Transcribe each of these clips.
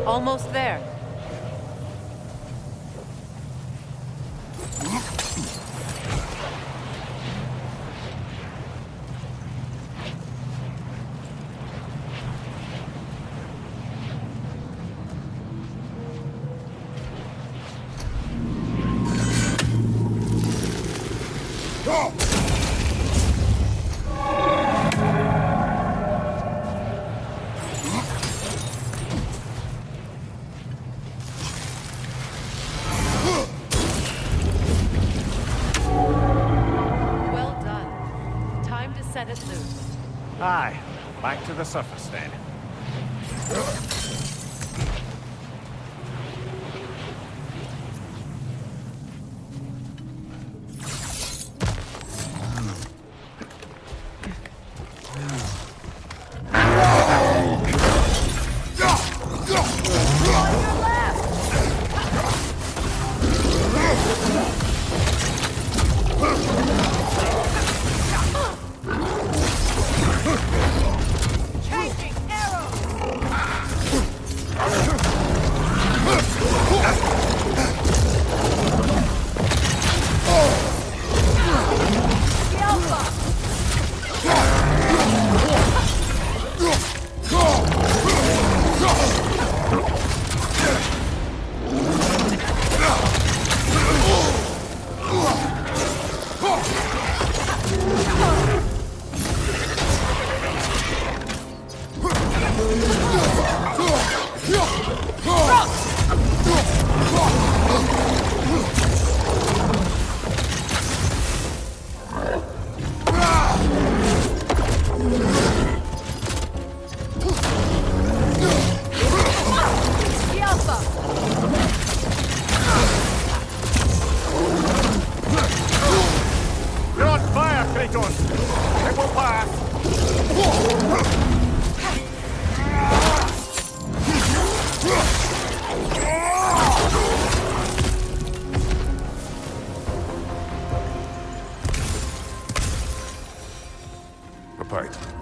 Almost there. Aye, back to the surface then.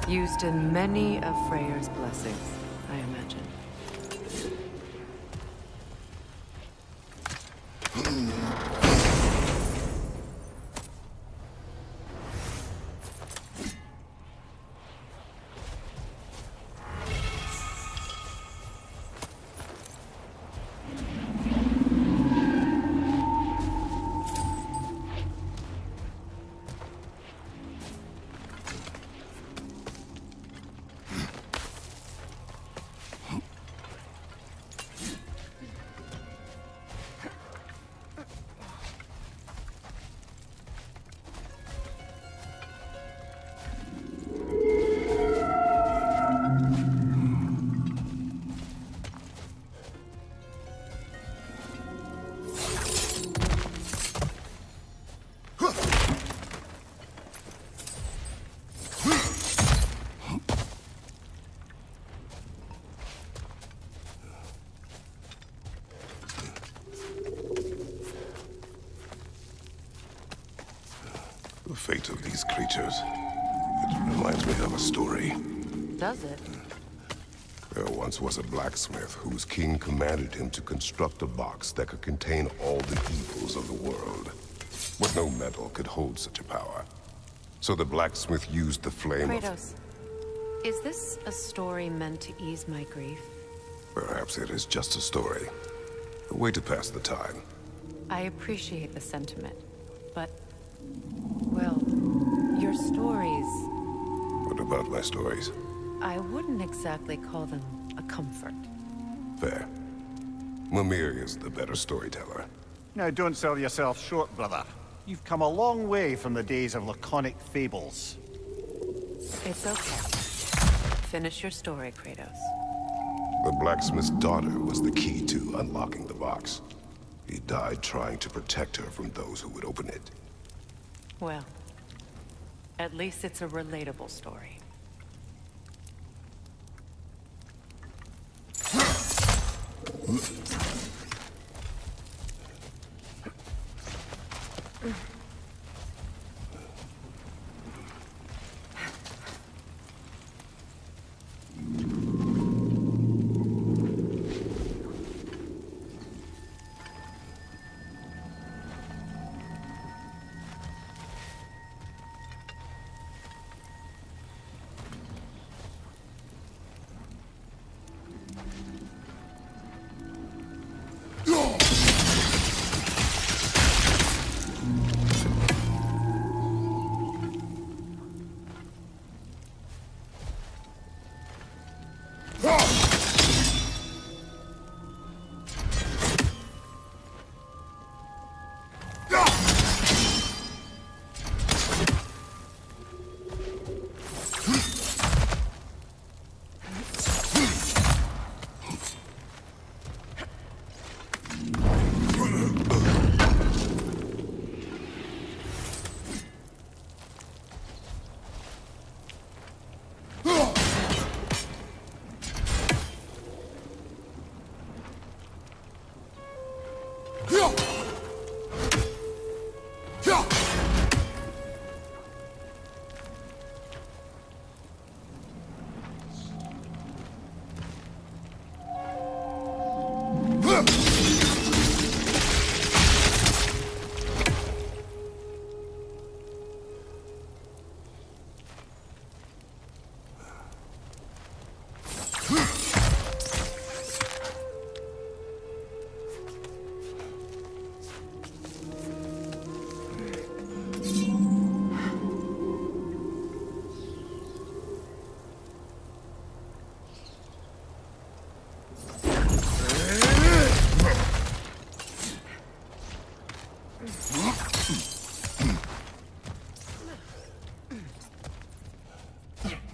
Used in many of Freyr's blessings, I imagine. The fate of these creatures, it reminds me of a story. Does it? There once was a blacksmith whose king commanded him to construct a box that could contain all the evils of the world. But no metal could hold such a power. So the blacksmith used the flame Kratos, is this a story meant to ease my grief? Perhaps it is just a story. A way to pass the time. I appreciate the sentiment, but... well, your stories... What about my stories? I wouldn't exactly call them a comfort. Fair. Mimir is the better storyteller. Now don't sell yourself short, brother. You've come a long way from the days of laconic fables. It's okay. Finish your story, Kratos. The blacksmith's daughter was the key to unlocking the box. He died trying to protect her from those who would open it. Well, at least it's a relatable story.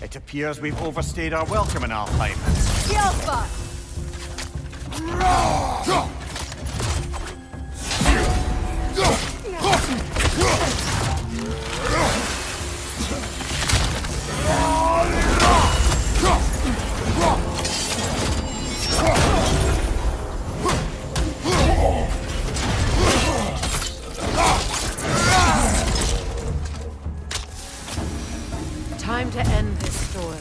It appears we've overstayed our welcome in Alfheim. Time to end this storm.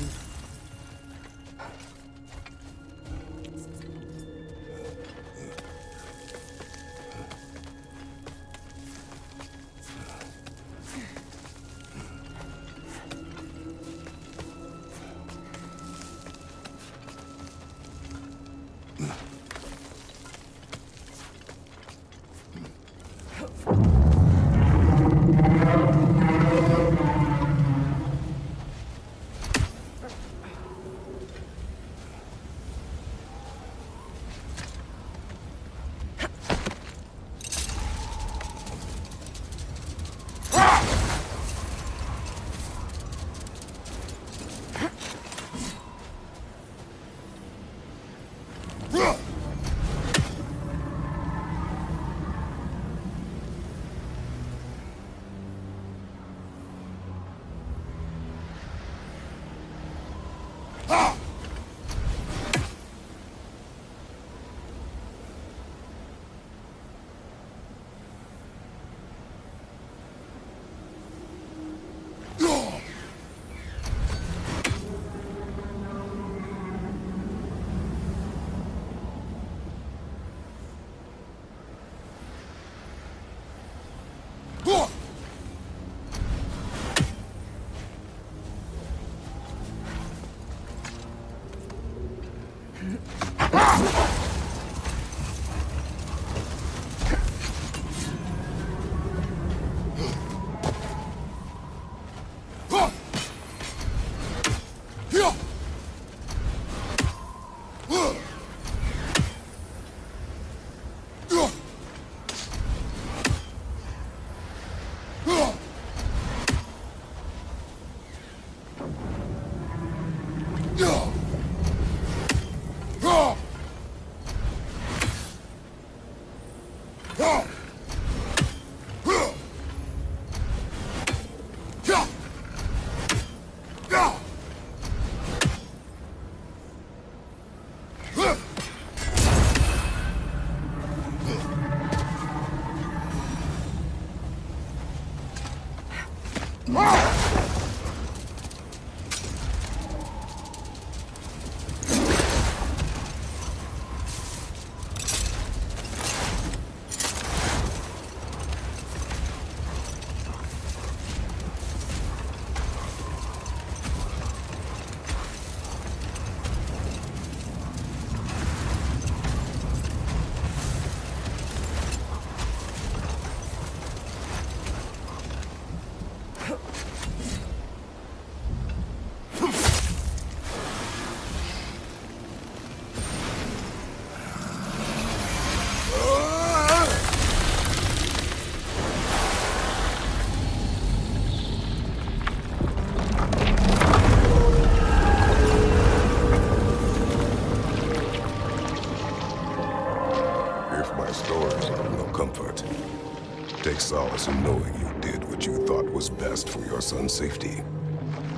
Take solace in knowing you did what you thought was best for your son's safety.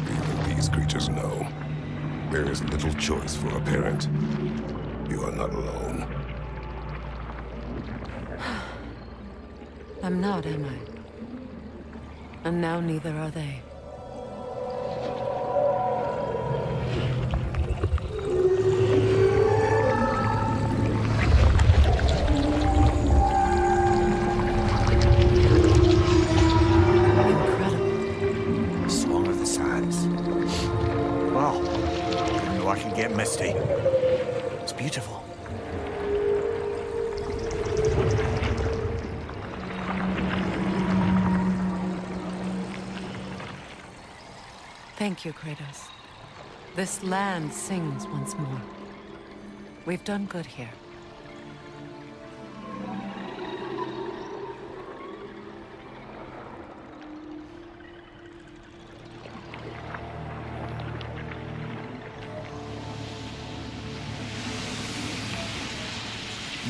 Even these creatures know. There is little choice for a parent. You are not alone. I'm not, am I? And now neither are they. I can get misty. It's beautiful. Thank you, Kratos. This land sings once more. We've done good here.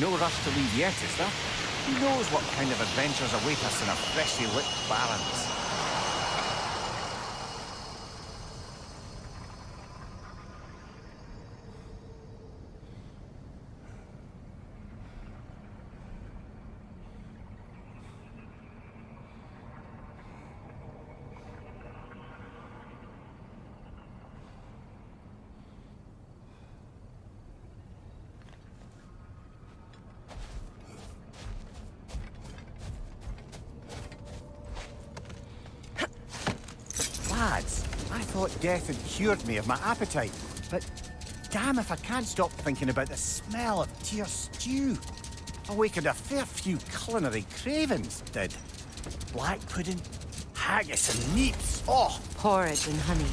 No rush to leave yet, is there? Who knows what kind of adventures await us in our freshly lit barrens? Lads, I thought death had cured me of my appetite, but damn if I can't stop thinking about the smell of deer stew. Awakened a fair few culinary cravings, did. Black pudding, haggis and neeps, oh! Porridge and honey.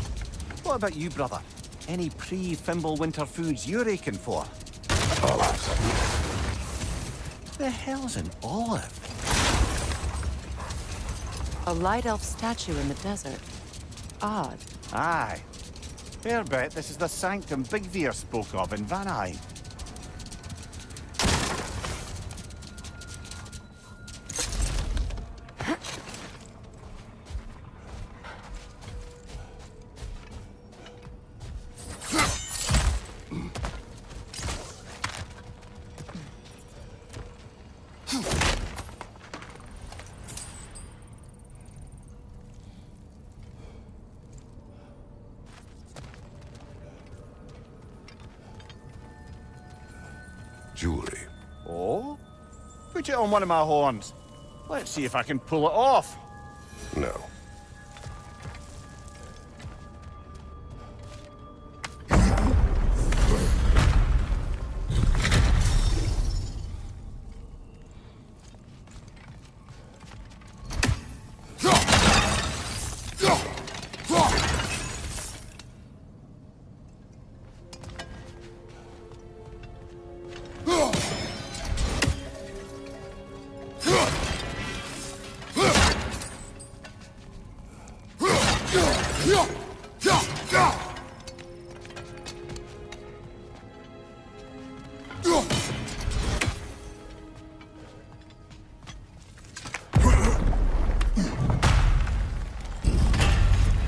What about you, brother? Any pre-Fimble winter foods you're aching for? The hell's an olive? A light elf statue in the desert. Odd. Aye. Fair bet this is the sanctum Big Veer spoke of in Vanheim. Jewelry. Oh? Put it on one of my horns. Let's see if I can pull it off. No.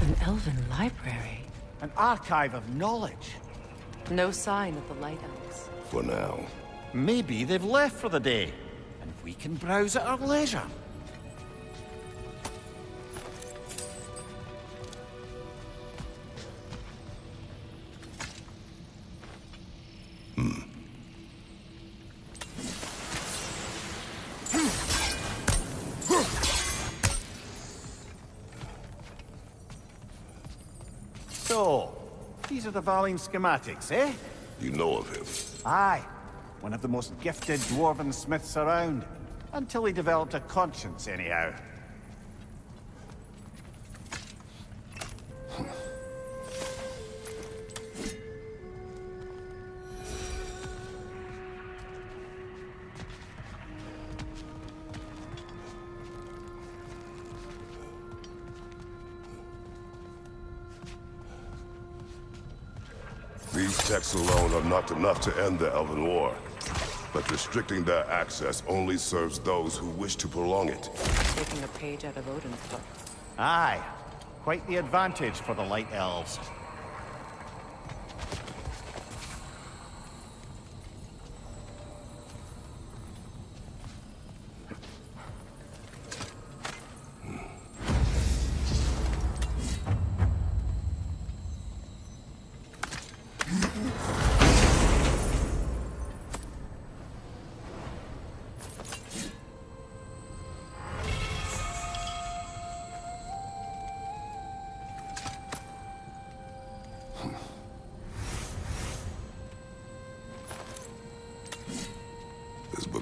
An elven library. An archive of knowledge. No sign of the Light Elves. For now. Maybe they've left for the day, and we can browse at our leisure. So, these are the Valine schematics, eh? You know of him. Aye. One of the most gifted dwarven smiths around. Until he developed a conscience, anyhow. These texts alone are not enough to end the Elven War. But restricting their access only serves those who wish to prolong it. Taking a page out of Odin's book. Aye. Quite the advantage for the Light Elves.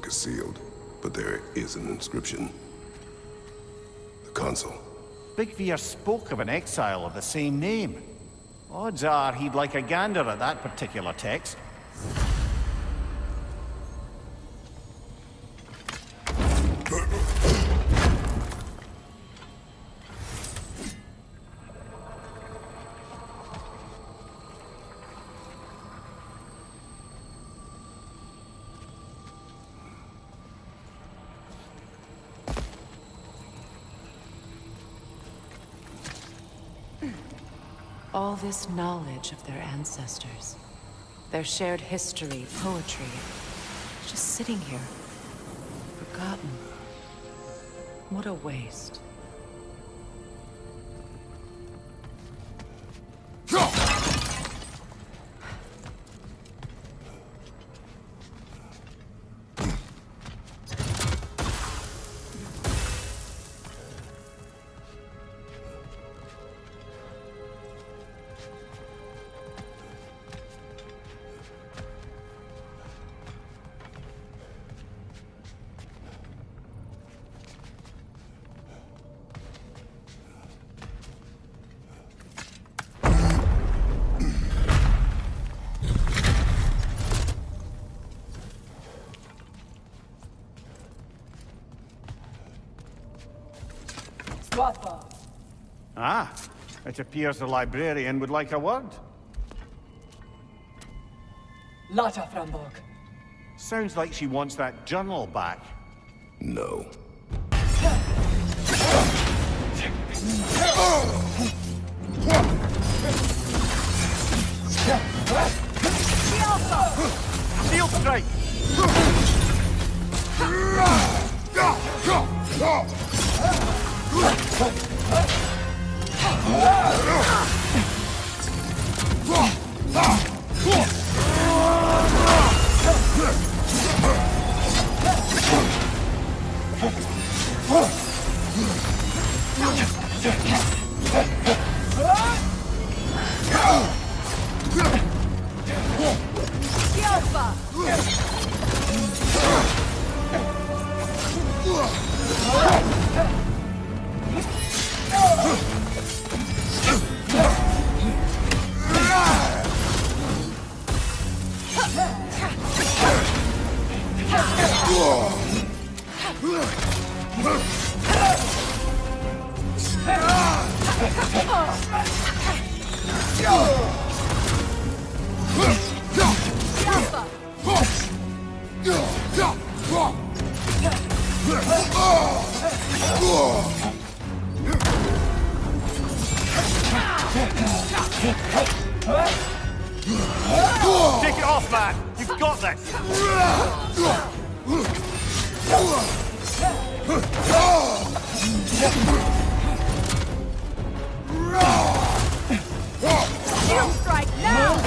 book is sealed, but there is an inscription. The console. Big Veer spoke of an exile of the same name. Odds are he'd like a gander at that particular text. All this knowledge of their ancestors, their shared history, poetry, just sitting here, forgotten. What a waste. Ah, it appears the librarian would like a word. Lata Frambog. Sounds like she wants that journal back. No. Shield strike! Take it off, man! You've got this! Shield strike now!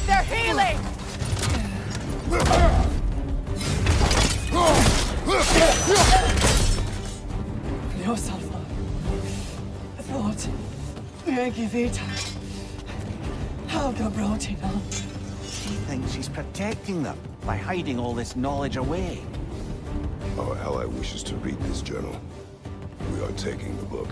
They're healing! Leosalva. Thought. Megivita. Helga Brotina. She thinks she's protecting them by hiding all this knowledge away. A Our ally wishes to read this journal. We are taking the book.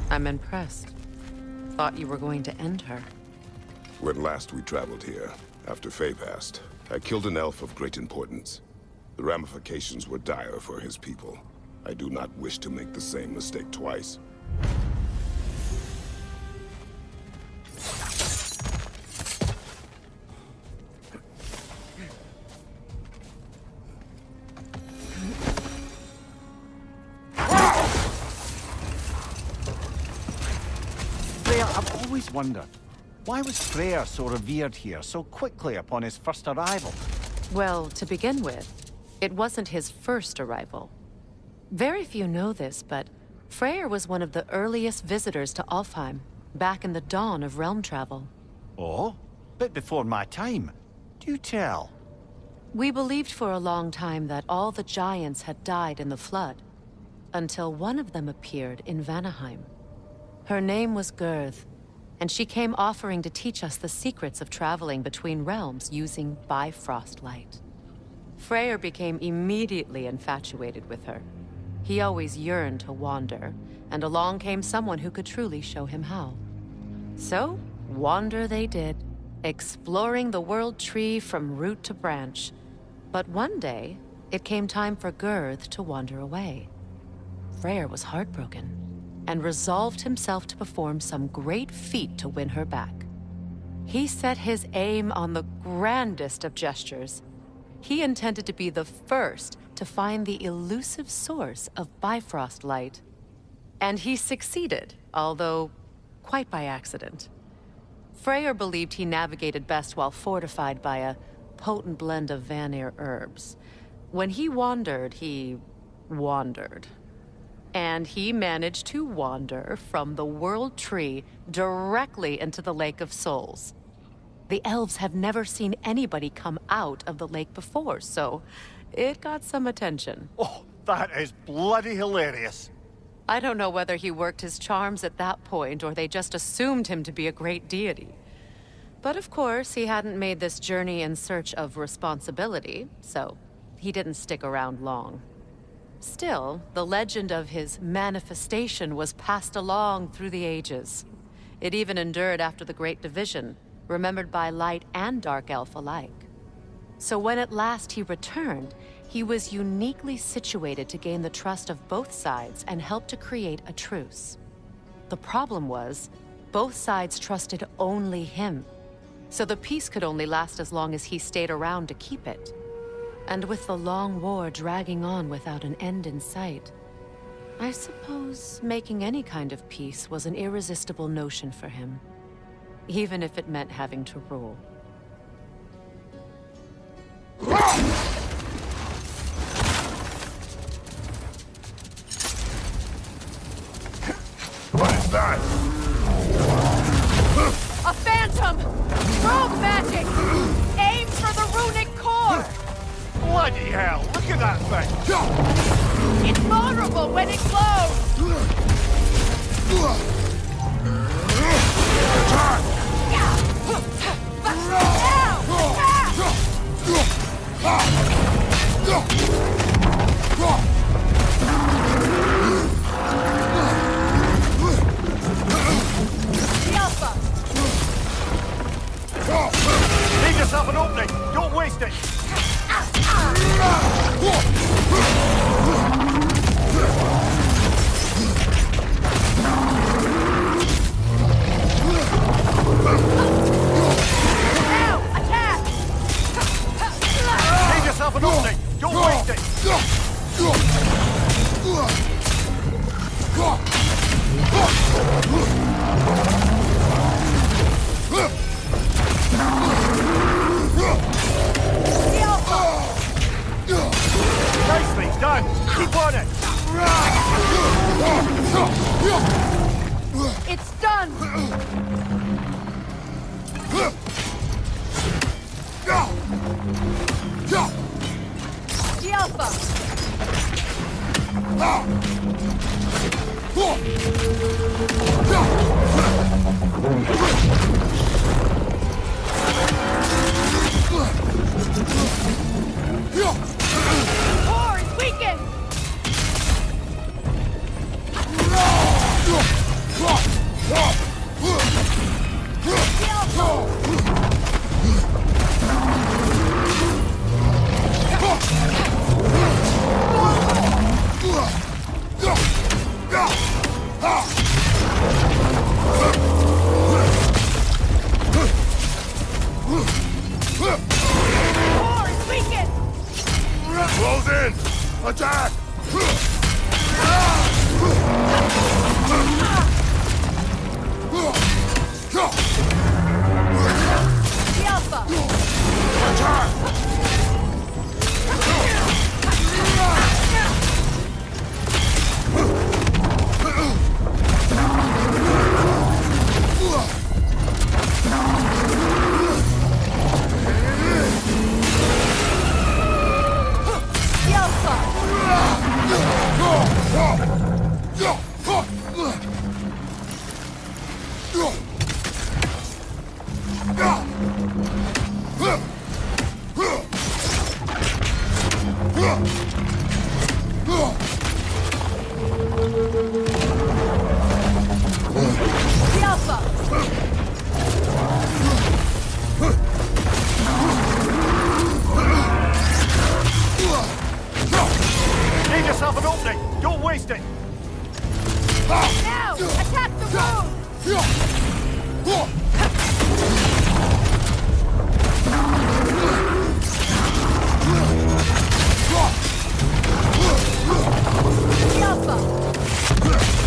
I'm impressed. Thought you were going to end her. When last we traveled here, after Faye passed, I killed an elf of great importance. The ramifications were dire for his people. I do not wish to make the same mistake twice. I've always wondered, why was Freyr so revered here so quickly upon his first arrival? Well, to begin with, it wasn't his first arrival. Very few know this, but Freyr was one of the earliest visitors to Alfheim, back in the dawn of realm travel. Oh? Bit before my time. Do tell. We believed for a long time that all the giants had died in the flood, until one of them appeared in Vanaheim. Her name was Gurth, and she came offering to teach us the secrets of traveling between realms using Bifrost light. Freyr became immediately infatuated with her. He always yearned to wander, and along came someone who could truly show him how. So, wander they did, exploring the world tree from root to branch. But one day, it came time for Gurth to wander away. Freyr was heartbroken, and resolved himself to perform some great feat to win her back. He set his aim on the grandest of gestures. He intended to be the first to find the elusive source of Bifrost light. And he succeeded, although quite by accident. Freyr believed he navigated best while fortified by a potent blend of Vanir herbs. When he wandered, he wandered. And he managed to wander from the World Tree directly into the Lake of Souls. The elves have never seen anybody come out of the lake before, so it got some attention. Oh, that is bloody hilarious. I don't know whether he worked his charms at that point or they just assumed him to be a great deity. But of course, he hadn't made this journey in search of responsibility, so he didn't stick around long. Still, the legend of his manifestation was passed along through the ages. It even endured after the Great Division, remembered by Light and Dark Elf alike. So when at last he returned, he was uniquely situated to gain the trust of both sides and help to create a truce. The problem was, both sides trusted only him, so the peace could only last as long as he stayed around to keep it. And with the long war dragging on without an end in sight, I suppose making any kind of peace was an irresistible notion for him, even if it meant having to rule. What is that? A phantom! Rogue magic! Aim for the runic core! Bloody hell, look at that thing! It's vulnerable when it glows! Attack! Now! The Alpha! Leave yourself an opening! Don't waste it! Now! Attack! Leave yourself an opening! Don't waste it! The Alpha! Nicely done! Keep on it! It's done! Alpha! Core is weakened! Core is weakened! Close in! Attack! The Alpha! Attack! The Alpha! The Alpha! Give yourself an opening! Don't waste it! Now! Attack the rune! The Alpha! The Alpha! The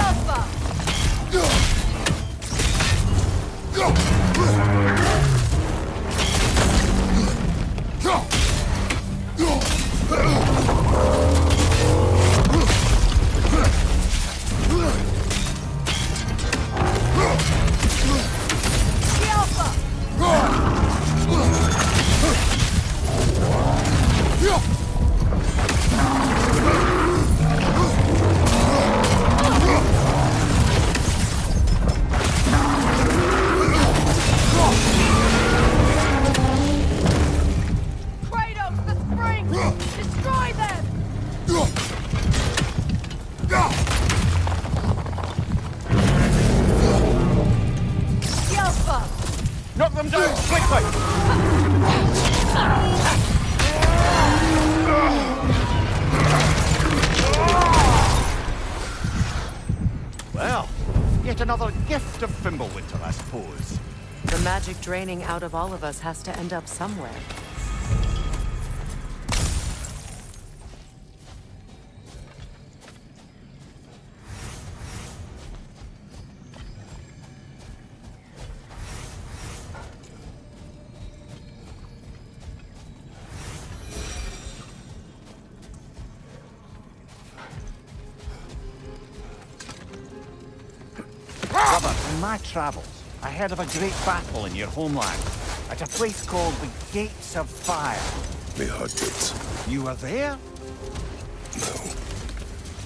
Alpha! The Alpha! Kratos, the spring! Destroy them! The Alpha! Knock them down quickly! Well, yet another gift of Fimbulwinter, I suppose. The magic draining out of all of us has to end up somewhere. Brother, in my travels, I heard of a great battle in your homeland, at a place called the Gates of Fire. The hut gates. You were there? No.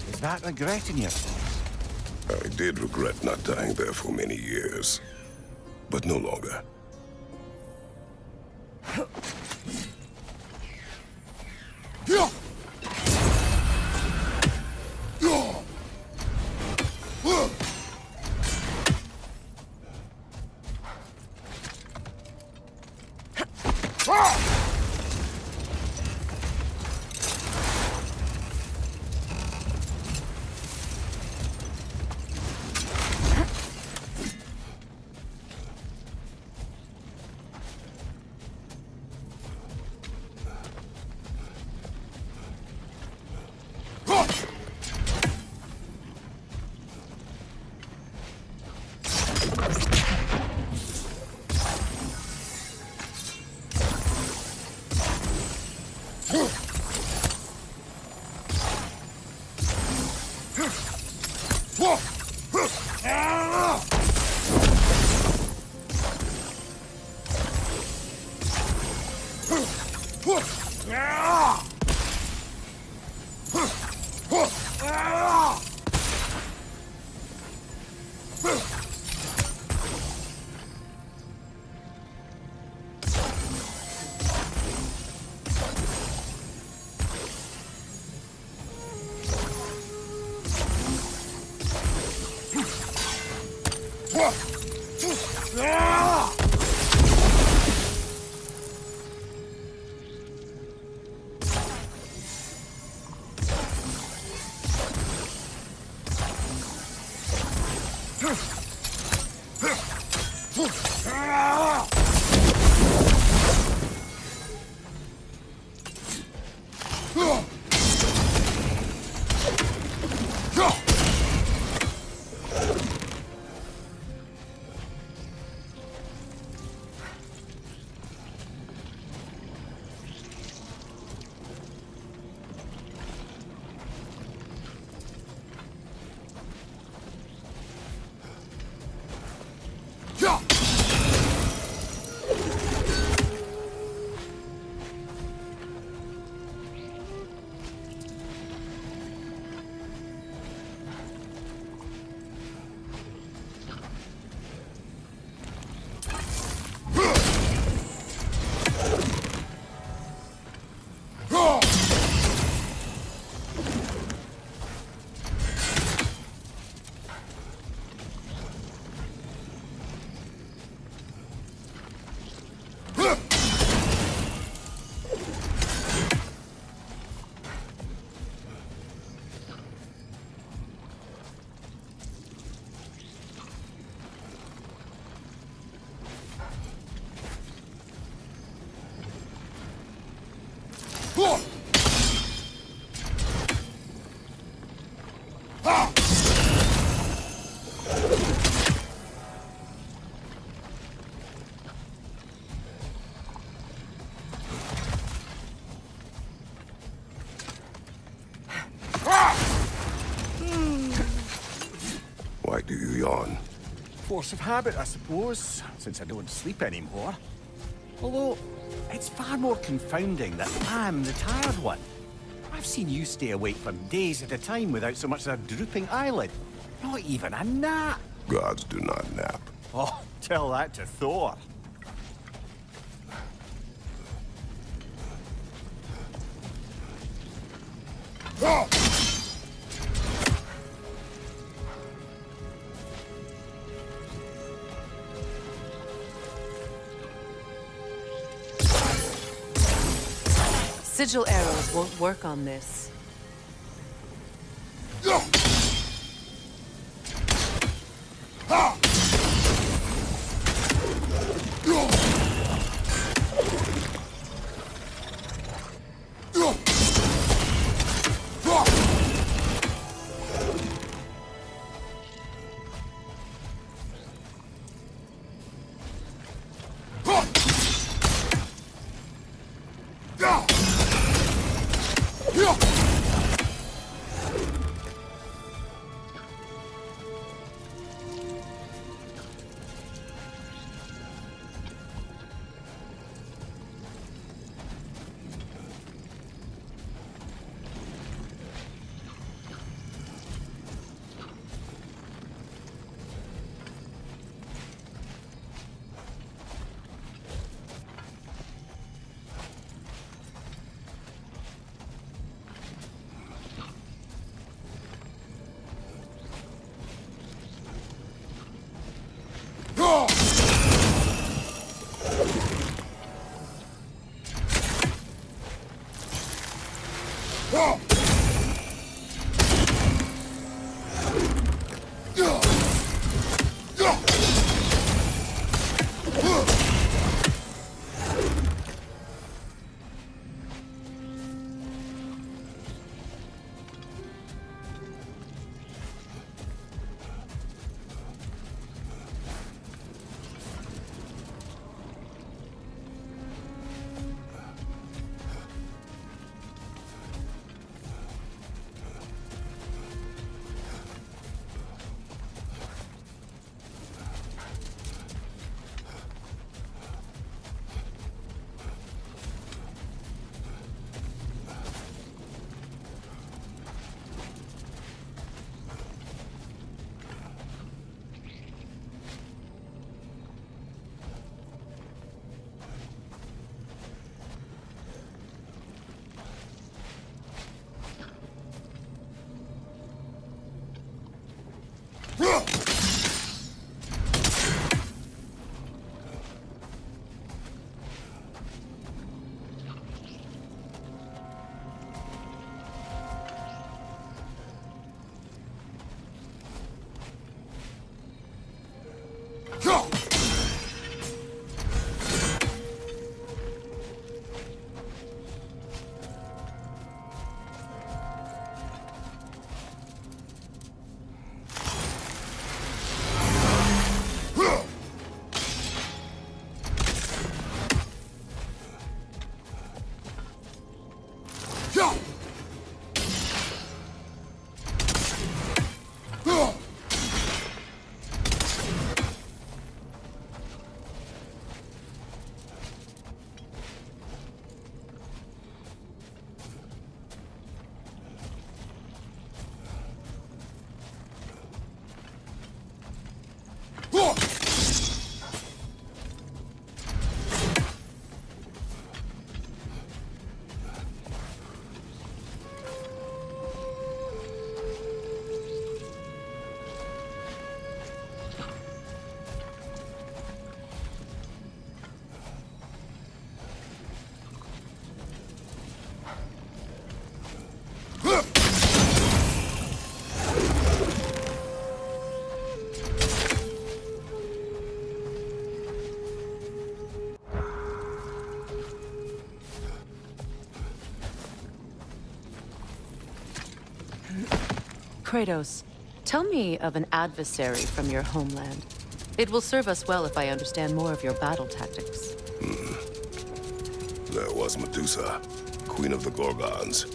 Is that regret in your voice? I did regret not dying there for many years. But no longer. Why do you yawn? Force of habit, I suppose, since I don't sleep anymore. Although, it's far more confounding that I'm the tired one. I've seen you stay awake for days at a time without so much as a drooping eyelid. Not even a nap. Gods do not nap. Oh, tell that to Thor. Sigil arrows won't work on this. Kratos, tell me of an adversary from your homeland. It will serve us well if I understand more of your battle tactics. There was Medusa, queen of the Gorgons.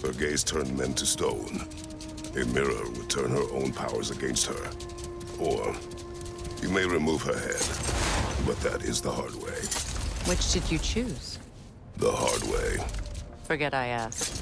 Her gaze turned men to stone. A mirror would turn her own powers against her. Or, you may remove her head, but that is the hard way. Which did you choose? The hard way. Forget I asked.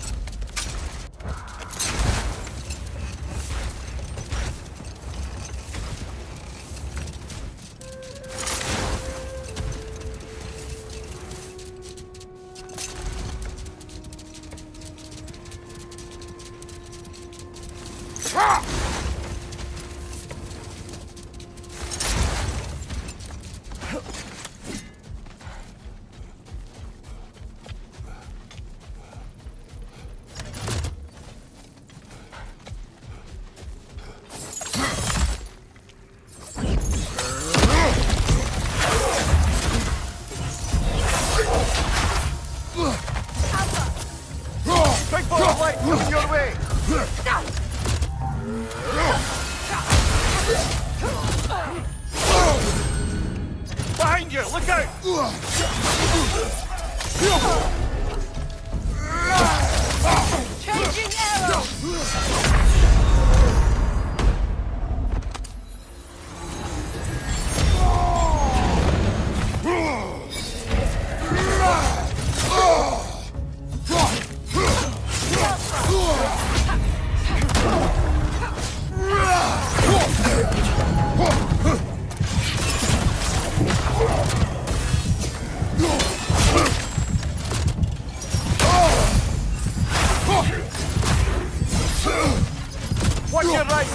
Behind you! Look out! Changing arrow! Watch your right!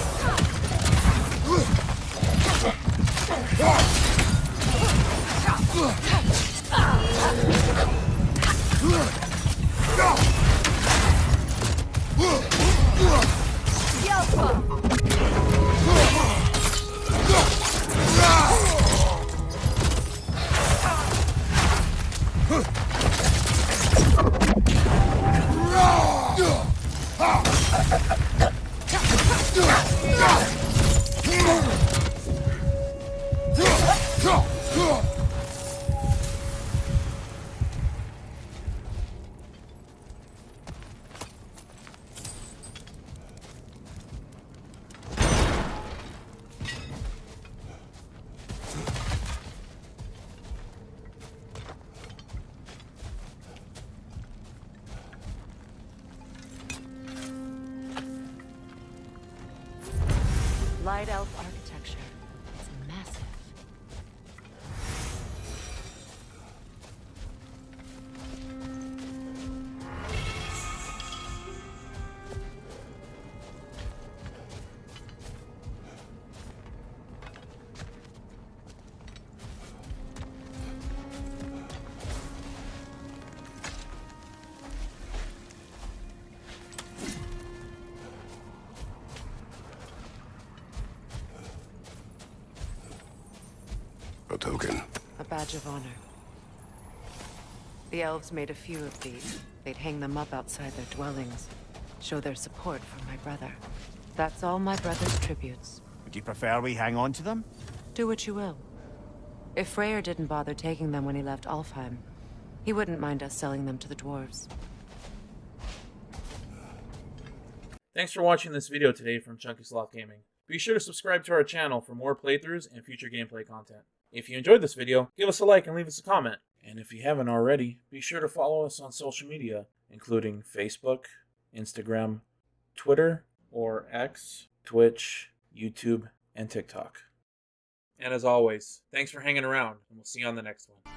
Light elf architecture. It's massive. A token. A badge of honor. The elves made a few of these. They'd hang them up outside their dwellings. Show their support for my brother. That's all my brother's tributes. Would you prefer we hang on to them? Do what you will. If Freyr didn't bother taking them when he left Alfheim, he wouldn't mind us selling them to the dwarves. Thanks for watching this video today from ChnkySlothGaming. Be sure to subscribe to our channel for more playthroughs and future gameplay content. If you enjoyed this video, give us a like and leave us a comment. And if you haven't already, be sure to follow us on social media, including Facebook, Instagram, Twitter, or X, Twitch, YouTube, and TikTok. And as always, thanks for hanging around, and we'll see you on the next one.